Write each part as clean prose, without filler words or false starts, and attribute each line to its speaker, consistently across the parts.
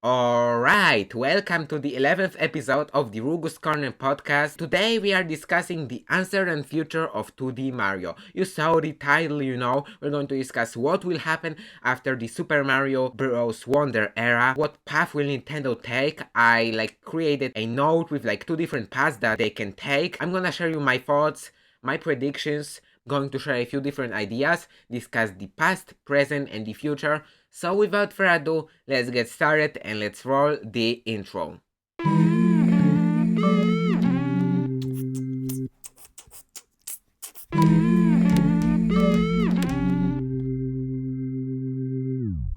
Speaker 1: Alright, welcome to the 11th episode of the Rugu's Corner podcast. Today we are discussing the uncertain future of 2D Mario. You saw the title, we're going to discuss what will happen after the Super Mario Bros. Wonder era, what path will Nintendo take. I created a note with two different paths that they can take. I'm gonna share you my thoughts, my predictions, going to share a few different ideas, discuss the past, present, and the future. So without further ado, let's get started and let's roll the intro.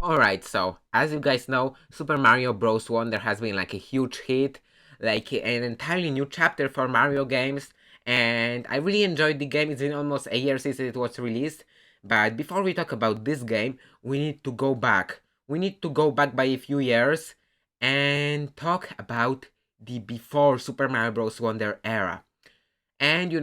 Speaker 1: Alright, so as you guys know, Super Mario Bros. Wonder has been a huge hit, an entirely new chapter for Mario games, and I really enjoyed the game. It's been almost a year since it was released, but before we talk about this game, we need to go back. We need to go back by a few years and talk about the before Super Mario Bros. Wonder era. And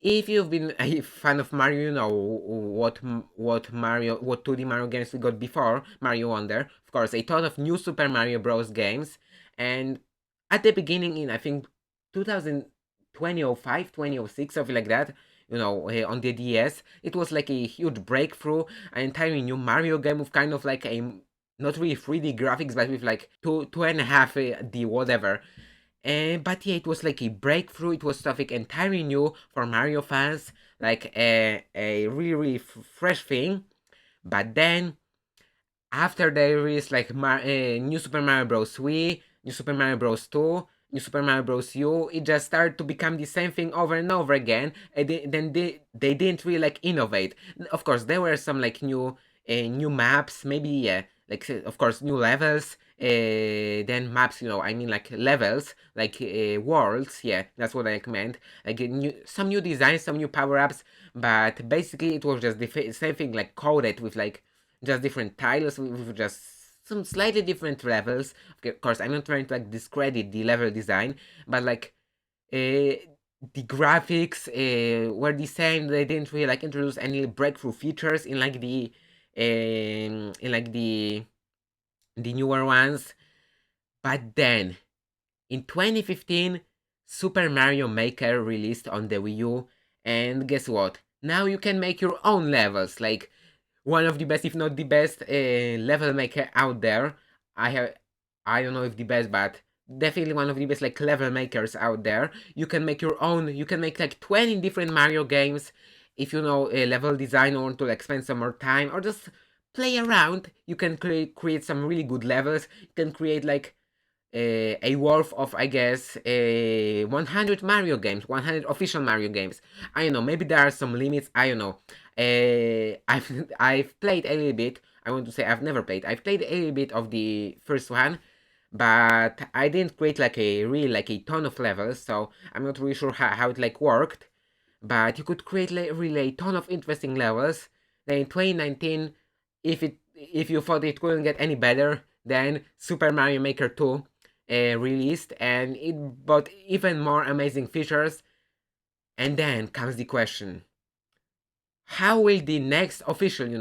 Speaker 1: if you've been a fan of Mario, you know what 2D Mario games we got before Mario Wonder. Of course, a ton of new Super Mario Bros. Games, and at the beginning in I think 2005, 2006, something like that. On the DS, it was like a huge breakthrough, an entirely new Mario game with kind of like a not really 3D graphics, but with like two and a half D whatever. But yeah, it was like a breakthrough. It was something entirely new for Mario fans, like a really fresh thing. But then, after they released New Super Mario Bros. Wii, New Super Mario Bros. 2, New Super Mario Bros. U, it just started to become the same thing over and over again. And then they didn't really innovate. Of course, there were some new maps, maybe yeah, of course new levels. Then maps, I mean levels, worlds. Yeah, that's what I meant. Some new designs, some new power ups, but basically it was just the same thing, coded with just different tiles with just some slightly different levels. Of course, I'm not trying to discredit the level design, but the graphics were the same. They didn't really introduce any breakthrough features in the newer ones. But then in 2015, Super Mario Maker released on the Wii U, and guess what? Now you can make your own levels, one of the best, if not the best, level maker out there. I don't know if the best, but definitely one of the best level makers out there. You can make your own. You can make 20 different Mario games. If you know level design or want to spend some more time or just play around, you can create some really good levels. You can create a worth of, I guess, 100 Mario games, 100 official Mario games. I don't know, maybe there are some limits, I don't know. I've played a little bit. I want to say I've never played. I've played a little bit of the first one, but I didn't create a ton of levels, so I'm not really sure how it worked. But you could create really a ton of interesting levels. Then in 2019, if you thought it couldn't get any better, then Super Mario Maker 2 released, and it brought even more amazing features. And then comes the question: how will the next official, the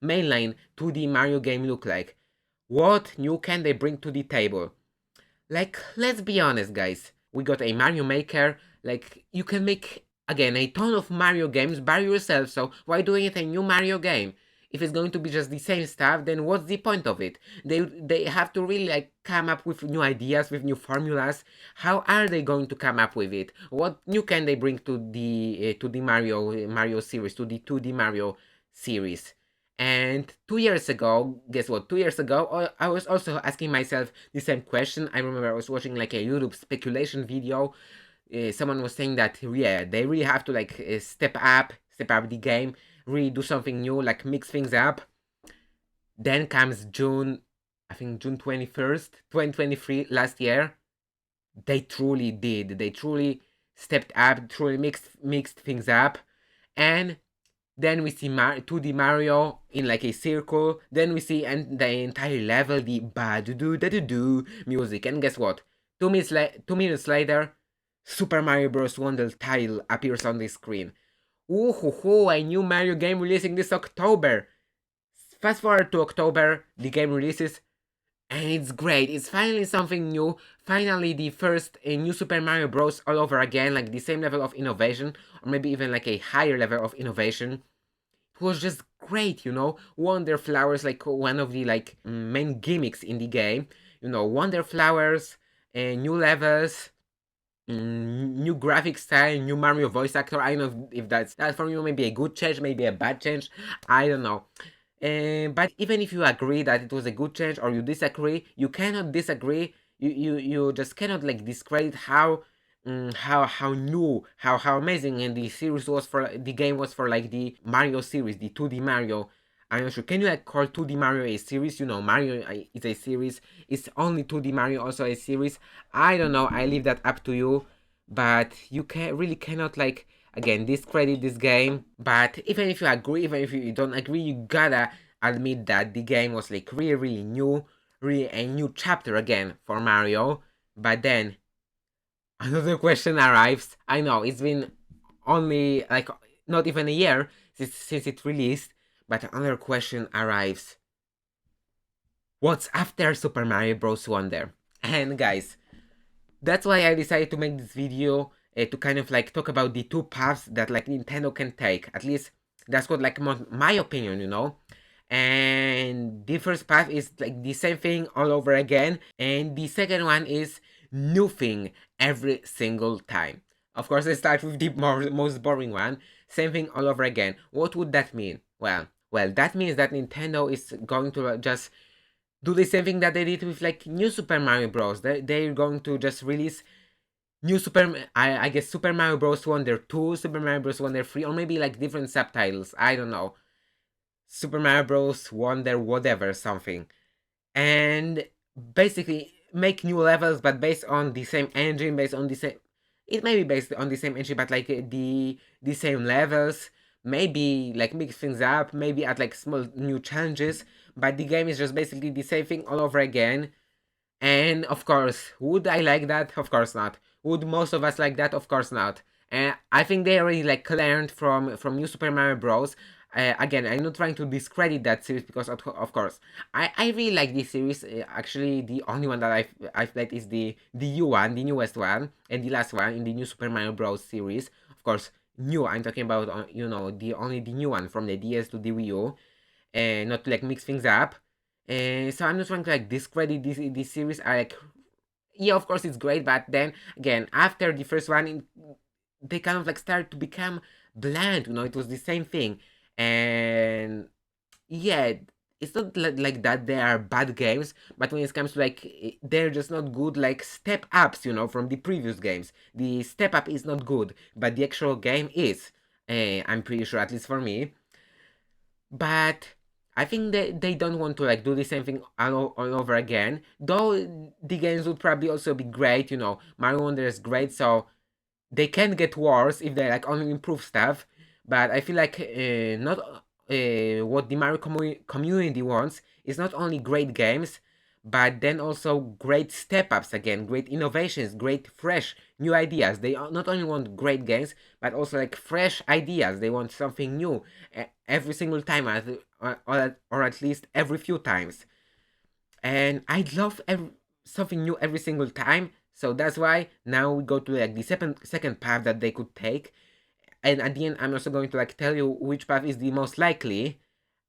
Speaker 1: mainline 2D Mario game look like? What new can they bring to the table? Let's be honest, guys. We got a Mario Maker. You can make again a ton of Mario games by yourself. So why doing it a new Mario game? If it's going to be just the same stuff, then what's the point of it? They have to really come up with new ideas, with new formulas. How are they going to come up with it? What new can they bring to the Mario series, to the 2D Mario series? And 2 years ago, guess what? 2 years ago, I was also asking myself the same question. I remember I was watching a YouTube speculation video. Someone was saying that yeah, they really have to step up the game, really do something new, mix things up. Then comes June, I think June 21st, 2023, last year. They truly did. They truly stepped up, truly mixed things up. And then we see 2D Mario in a circle. Then we see the entire level, the ba-do-do-da-do-do music. And guess what? 2 minutes later, Super Mario Bros. Wonder title appears on the screen. Ooh, hoo, hoo, a new Mario game releasing this October. Fast forward to October, the game releases, and it's great. It's finally something new. Finally, the first new Super Mario Bros. All over again, like the same level of innovation, or maybe even like a higher level of innovation. It was just great, Wonder flowers, like one of the like main gimmicks in the game. Wonder flowers, new levels, new graphic style, new Mario voice actor. I don't know if that's that for you. Maybe a good change, maybe a bad change. I don't know. But even if you agree that it was a good change or you disagree, you cannot disagree. You just cannot like discredit how new, how amazing and the series was for the game was for like the Mario series, the 2D Mario. I'm not sure. Can you like call 2D Mario a series? Mario is a series. Is only 2D Mario also a series? I don't know. I leave that up to you. But you really cannot like again discredit this game. But even if you agree, even if you don't agree, you gotta admit that the game was like really new, really a new chapter again for Mario. But then another question arrives. I know it's been only like not even a year since it released, but another question arrives. What's after Super Mario Bros. Wonder? And guys, that's why I decided to make this video to kind of like talk about the two paths that like Nintendo can take. At least that's what like my opinion. And the first path is like the same thing all over again, and the second one is new thing every single time. Of course, I start with the most boring one. Same thing all over again. What would that mean? Well, that means that Nintendo is going to just do the same thing that they did with like new Super Mario Bros. They're going to just release new I guess Super Mario Bros. Wonder 2, Super Mario Bros. Wonder 3, or maybe like different subtitles. I don't know. Super Mario Bros. Wonder whatever something, and basically make new levels, but based on the same engine, based on the same. It may be based on the same engine, but like the same levels. Maybe like mix things up, maybe add like small new challenges, but the game is just basically the same thing all over again. And of course, would I like that? Of course not. Would most of us like that? Of course not. And I think they already like learned from New Super Mario Bros. Again, I'm not trying to discredit that series because of course I really like this series. Actually, the only one that I've played is the U one, the newest one, and the last one in the New Super Mario Bros. Series. Of course, new. I'm talking about the new one from the DS to the Wii U, and not to like mix things up. So I'm not trying to like discredit this series. I like, yeah, of course it's great, but then again, after the first one, they kind of like start to become bland. It was the same thing, and yeah, it's not like that they are bad games, but when it comes to like they're just not good like step ups, from the previous games. The step up is not good, but the actual game is. I'm pretty sure, at least for me. But I think they don't want to like do the same thing all over again. Though the games would probably also be great. Mario Wonder is great, so they can get worse if they like only improve stuff. But I feel like not what the Mario community wants is not only great games, but then also great step ups again, great innovations, great fresh new ideas. They not only want great games, but also like fresh ideas. They want something new every single time, or at least every few times. And I love something new every single time. So that's why now we go to like the second path that they could take. And at the end, I'm also going to like tell you which path is the most likely.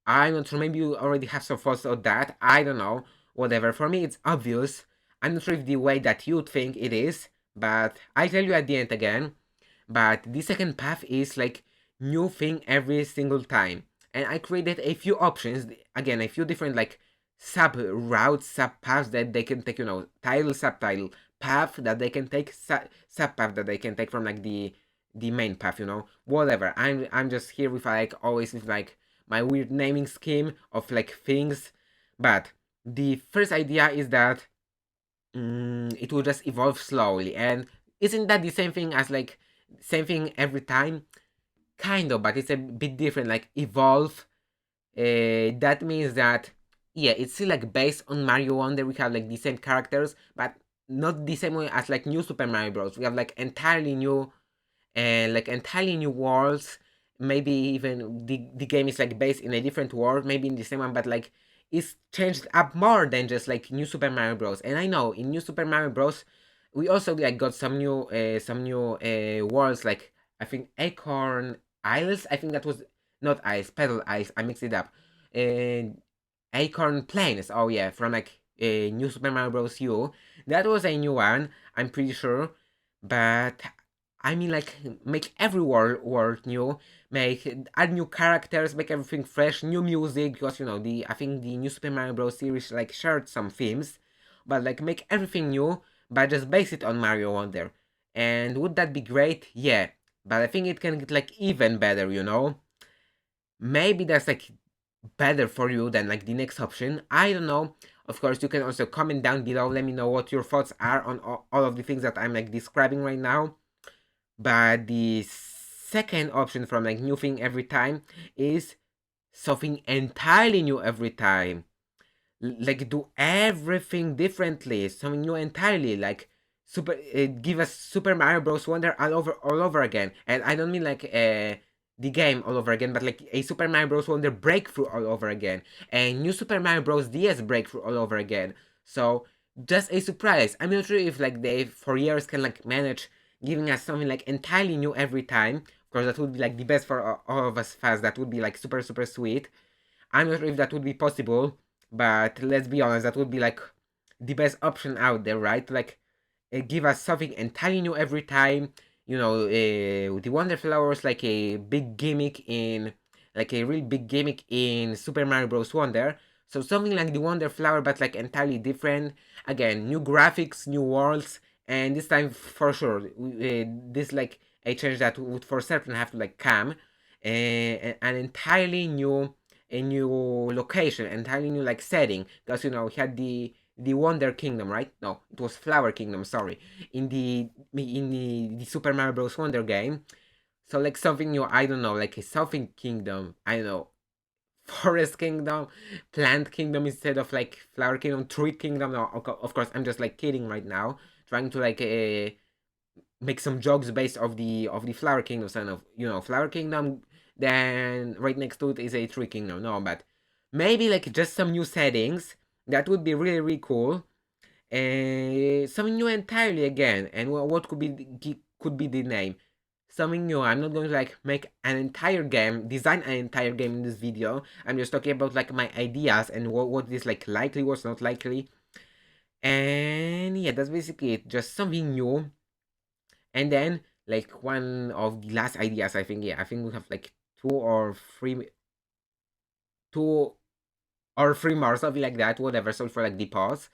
Speaker 1: I'm not sure. Maybe you already have some thoughts on that. I don't know. Whatever. For me, it's obvious. I'm not sure if the way that you think it is, but I'll tell you at the end again. But the second path is like new thing every single time. And I created a few options. Again, a few different like sub routes, sub paths that they can take. Title, subtitle, path that they can take, sub path that they can take from like the main path. Whatever. I'm just here with like always with like my weird naming scheme of like things. But the first idea is that it will just evolve slowly. And isn't that the same thing as like same thing every time? Kind of, but it's a bit different. Like evolve. That means that yeah, it's still like based on Mario Wonder. We have like the same characters, but not the same way as like new Super Mario Bros. We have like entirely new and like entirely new worlds. Maybe even the game is like based in a different world, maybe in the same one, but like is changed up more than just like New Super Mario Bros. And I know in New Super Mario Bros. We also like got some new worlds, like I think Acorn Isles. I think that was not Isles, Pedal Isles. I mixed it up. And Acorn Plains. Oh yeah, from like New Super Mario Bros. U. That was a new one. I'm pretty sure, but I mean like make every world new, make add new characters, make everything fresh, new music, because you know the I think the New Super Mario Bros. Series like shared some themes, but like make everything new, but just base it on Mario Wonder. And would that be great? Yeah, but I think it can get like even better, you know. Maybe that's like better for you than like the next option. I don't know. Of course, you can also comment down below. Let me know what your thoughts are on all of the things that I'm like describing right now. But the second option from like new thing every time is something entirely new every time. Like do everything differently, something new entirely. Like give us Super Mario Bros. Wonder all over again. And I don't mean like the game all over again, but like a Super Mario Bros. Wonder breakthrough all over again, and new Super Mario Bros. DS breakthrough all over again. So just a surprise. I'm not sure if like they for years can like manage giving us something like entirely new every time. Of course, that would be like the best for all of us fans. That would be like super sweet. I'm not sure if that would be possible, but let's be honest, that would be like the best option out there, right? Like, give us something entirely new every time. You know, the Wonder Flowers like a big gimmick in, like a real big gimmick in Super Mario Bros. Wonder. So something like the Wonder Flower, but like entirely different. Again, new graphics, new worlds, and this time for sure, this like a change that would for certain have to like come, an entirely new a new location, entirely new like setting, because you know we had the Wonder Kingdom, right? No, it was Flower Kingdom. Sorry, in the Super Mario Bros. Wonder game. So like something new. I don't know, like a something kingdom. I don't know, Forest Kingdom, Plant Kingdom instead of like Flower Kingdom, Tree Kingdom. No, of course I'm just like kidding right now, trying to like make some jokes based of the Flower Kingdom, son of you know Flower Kingdom. Then right next to it is a Tree Kingdom. No, but maybe like just some new settings. That would be really cool. Something new entirely again. And what could be the name? Something new. I'm not going to like make an entire game, design an entire game in this video. I'm just talking about like my ideas and what is like likely, what's not likely. And yeah, that's basically it. Just something new. And then like one of the last ideas, I think, yeah, I think we have like two or three more, something like that, whatever. So for like the pause.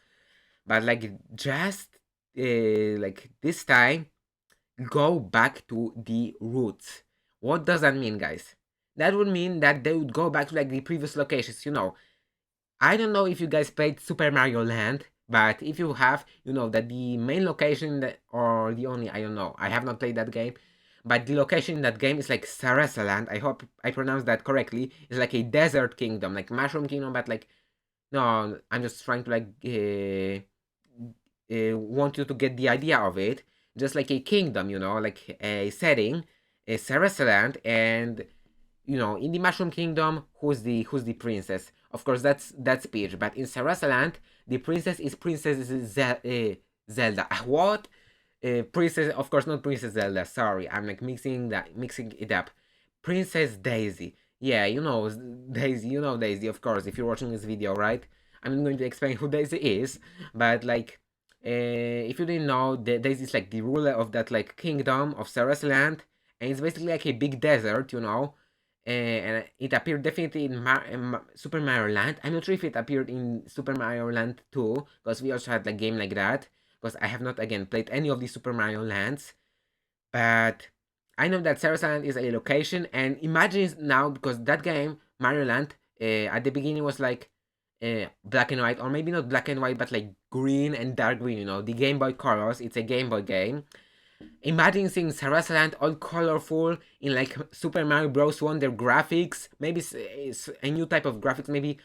Speaker 1: But like just like this time, go back to the roots. What does that mean, guys? That would mean that they would go back to like the previous locations, you know. I don't know if you guys played Super Mario Land, but if you have, you know that the main location that, or the only, I don't know, I have not played that game, but the location in that game is like Sarasa Land. I hope I pronounced that correctly. It's like a desert kingdom, like Mushroom Kingdom, but like, no, I'm just trying to like want you to get the idea of it. Just like a kingdom, you know, like a setting, a Sarasa Land, and you know, in the Mushroom Kingdom, who's the princess? Of course, that's Peach. But in Sarasaland, the princess is Zelda. What? Princess, of course, not Princess Zelda. Sorry, I'm like mixing it up. Princess Daisy. Yeah, you know Daisy. You know Daisy, of course. If you're watching this video, right? I'm not going to explain who Daisy is, but like, if you didn't know, Daisy is like the ruler of that like kingdom of Sarasaland, and it's basically like a big desert, you know. And it appeared definitely in Super Mario Land. I'm not sure if it appeared in Super Mario Land 2, because we also had a game like that. Because I have not again played any of the Super Mario Lands, but I know that Sarah's Land is a location. And imagine now, because that game Mario Land at the beginning was like black and white, or maybe not black and white, but like green and dark green. You know, the Game Boy colors. It's a Game Boy game. Imagine seeing Sarasaland all colorful in like Super Mario Bros. Wonder graphics. Maybe it's a new type of graphics. Maybe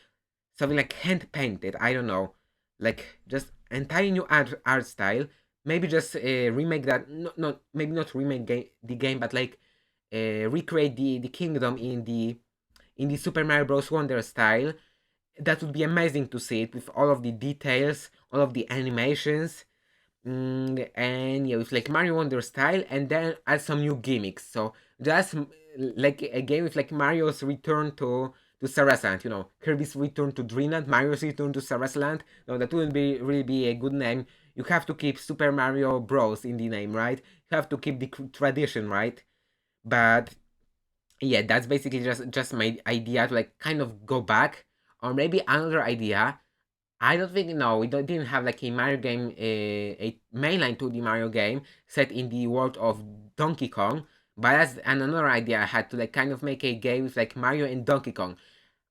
Speaker 1: something like hand painted. I don't know. Like just entirely new art style. Maybe just remake that. Not maybe not remake the game, but like recreate the kingdom in the Super Mario Bros. Wonder style. that would be amazing to see it with all of the details, all of the animations, and yeah, with like Mario Wonder style, and then add some new gimmicks. So just like a game with like Mario's return to Sarasland, Kirby's return to Dreamland, Mario's return to Sarasland. No, that wouldn't be really be a good name. You have to keep Super Mario Bros in the name, right? You have to keep the tradition, right? But yeah, that's basically just my idea to like kind of go back, or maybe another idea. I don't think no, didn't have like a Mario game, a mainline 2D Mario game set in the world of Donkey Kong. But that's another idea I had to like kind of make a game with like Mario and Donkey Kong.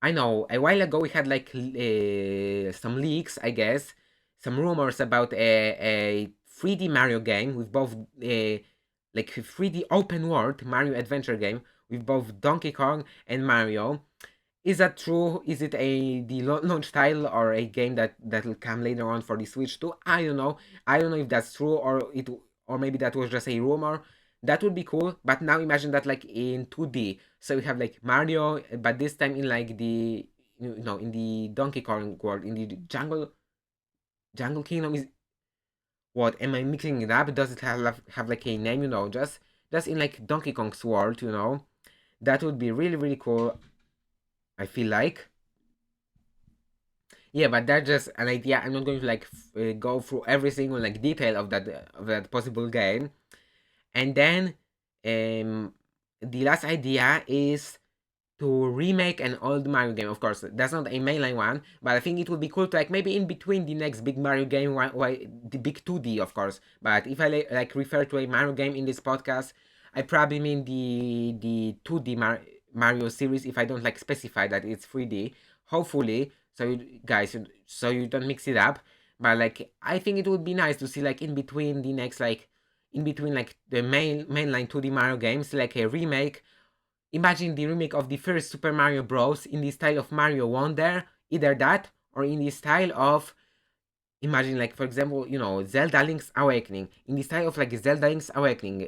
Speaker 1: I know a while ago we had like some leaks, I guess, some rumors about a 3D Mario game with both like a 3D open world Mario adventure game with both Donkey Kong and Mario. Is that true? Is it the launch title or a game that will come later on for the Switch too? I don't know. I don't know if that's true or maybe that was just a rumor. That would be cool. But now imagine that like in 2D. So we have like Mario, but this time in like the in the Donkey Kong world, in the Jungle Kingdom. Is what am I mixing it up? Does it have like a name? Just in like Donkey Kong's world. That would be really really cool. I feel like. Yeah, but that's just an idea. I'm not going to like go through every single like detail of that possible game. And then the last idea is to remake an old Mario game. Of course, that's not a mainline one, but I think it would be cool to like maybe in between the next big Mario game, the big 2D, of course. But if I like refer to a Mario game in this podcast, I probably mean the 2D Mario series. If I don't like specify that it's 3D, hopefully, so you guys, so you don't mix it up. But like, I think it would be nice to see like in between the next like in between like the mainline 2D Mario games, like a remake. Imagine the remake of the first Super Mario Bros. In the style of Mario Wonder, either that or in the style of, imagine like for example, Zelda Link's Awakening, in the style of like Zelda Link's Awakening,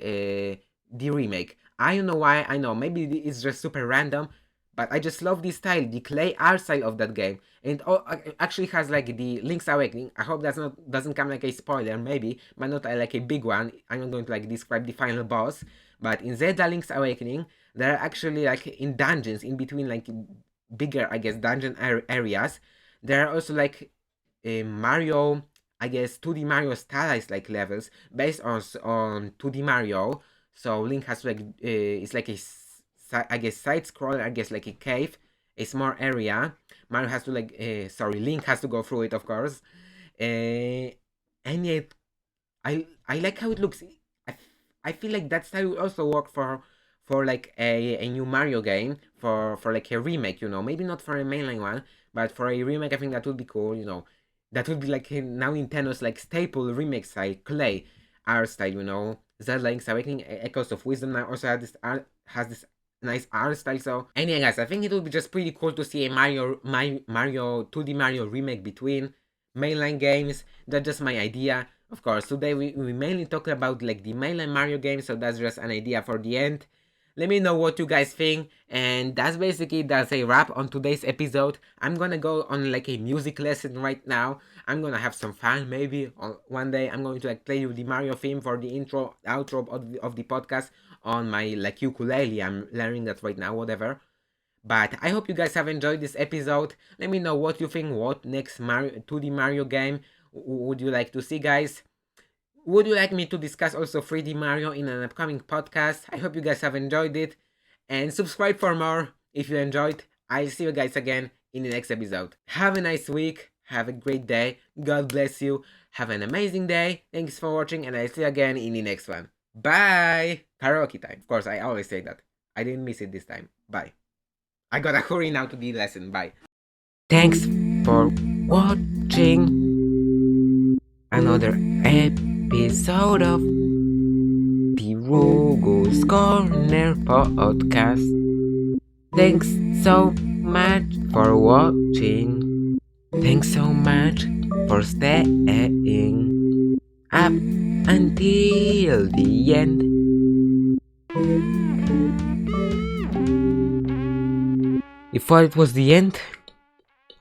Speaker 1: the remake. I don't know why. I know maybe it's just super random, but I just love this style, the clay art style of that game. And it actually has like the Link's Awakening. I hope doesn't come like a spoiler, maybe, but not like a big one. I'm not going to like describe the final boss. But in Zelda Link's Awakening, there are actually like in dungeons, in between like bigger, I guess, dungeon areas, there are also like Mario, I guess, 2D Mario stylized like levels based on 2D Mario. So Link has like it's like I guess side scroller, I guess like a cave, a small area. Mario has to like Link has to go through it, of course. And yet I like how it looks. I feel like that style would also work for like a new Mario game, for like a remake, maybe not for a mainline one, but for a remake. I think that would be cool. That would be like now Nintendo's like staple remake style, clay art style. Zelda Link's Awakening, Echoes of Wisdom now also has this nice art style. So, and yeah, guys, I think it would be just pretty cool to see a Mario 2D Mario remake between mainline games. That's just my idea. Of course, today we mainly talk about like the mainline Mario games, so that's just an idea for the end. Let me know what you guys think, and that's a wrap on today's episode. I'm gonna go on like a music lesson right now. I'm gonna have some fun. Maybe one day I'm going to like play you the Mario theme for the intro, outro of the podcast on my like ukulele. I'm learning that right now, whatever. But I hope you guys have enjoyed this episode. Let me know what you think. What next 2D Mario game would you like to see, guys? Would you like me to discuss also 3D Mario in an upcoming podcast? I hope you guys have enjoyed it. And subscribe for more if you enjoyed. I'll see you guys again in the next episode. Have a nice week. Have a great day. God bless you. Have an amazing day. Thanks for watching, and I'll see you again in the next one. Bye! Karaoke time. Of course, I always say that. I didn't miss it this time. Bye. I gotta hurry now to the lesson. Bye. Thanks for watching another episode of the Rugu's Corner podcast. Thanks so much for watching. Thanks so much for staying up until the end. You thought it was the end?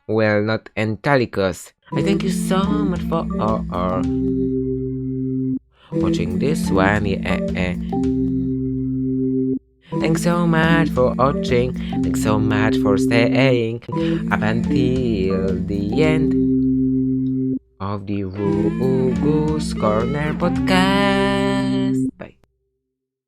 Speaker 1: Well, not Antalicus. I thank you so much for watching this one. Yeah. Thanks so much for watching. Thanks so much for staying up until the end of the Rugu's Corner podcast.